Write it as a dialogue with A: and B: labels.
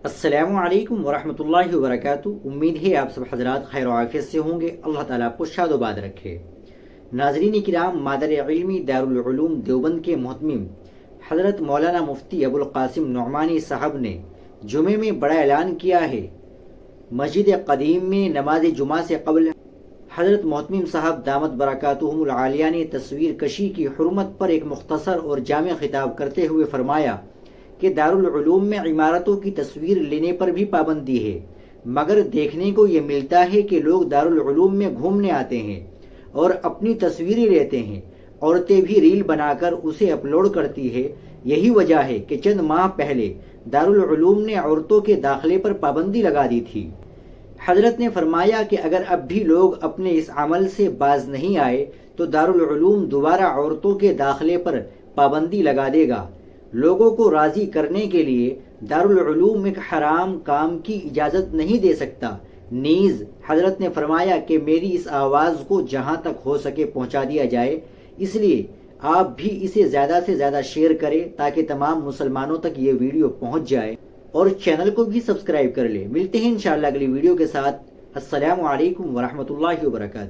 A: السلام علیکم ورحمۃ اللہ وبرکاتہ۔ امید ہے آپ سب حضرات خیر و عافیت سے ہوں گے۔ اللہ تعالیٰ آپ کو شاد و باد رکھے۔ ناظرین کرام، مادر علمی دارالعلوم دیوبند کے محتمم حضرت مولانا مفتی ابو القاسم نعمانی صاحب نے جمعے میں بڑا اعلان کیا ہے۔ مسجد قدیم میں نماز جمعہ سے قبل حضرت محتمم صاحب دامت برکاتہم العالیہ نے تصویر کشی کی حرمت پر ایک مختصر اور جامع خطاب کرتے ہوئے فرمایا کہ دارالعلوم میں عمارتوں کی تصویر لینے پر بھی پابندی ہے، مگر دیکھنے کو یہ ملتا ہے کہ لوگ دارالعلوم میں گھومنے آتے ہیں اور اپنی تصویریں لیتے ہیں۔ عورتیں بھی ریل بنا کر اسے اپلوڈ کرتی ہے۔ یہی وجہ ہے کہ چند ماہ پہلے دارالعلوم نے عورتوں کے داخلے پر پابندی لگا دی تھی۔ حضرت نے فرمایا کہ اگر اب بھی لوگ اپنے اس عمل سے باز نہیں آئے تو دارالعلوم دوبارہ عورتوں کے داخلے پر پابندی لگا دے گا۔ لوگوں کو راضی کرنے کے لیے دارالعلوم ایک حرام کام کی اجازت نہیں دے سکتا۔ نیز حضرت نے فرمایا کہ میری اس آواز کو جہاں تک ہو سکے پہنچا دیا جائے، اس لیے آپ بھی اسے زیادہ سے زیادہ شیئر کریں تاکہ تمام مسلمانوں تک یہ ویڈیو پہنچ جائے، اور چینل کو بھی سبسکرائب کر لیں۔ ملتے ہیں انشاءاللہ اگلی ویڈیو کے ساتھ۔ السلام علیکم ورحمۃ اللہ وبرکاتہ۔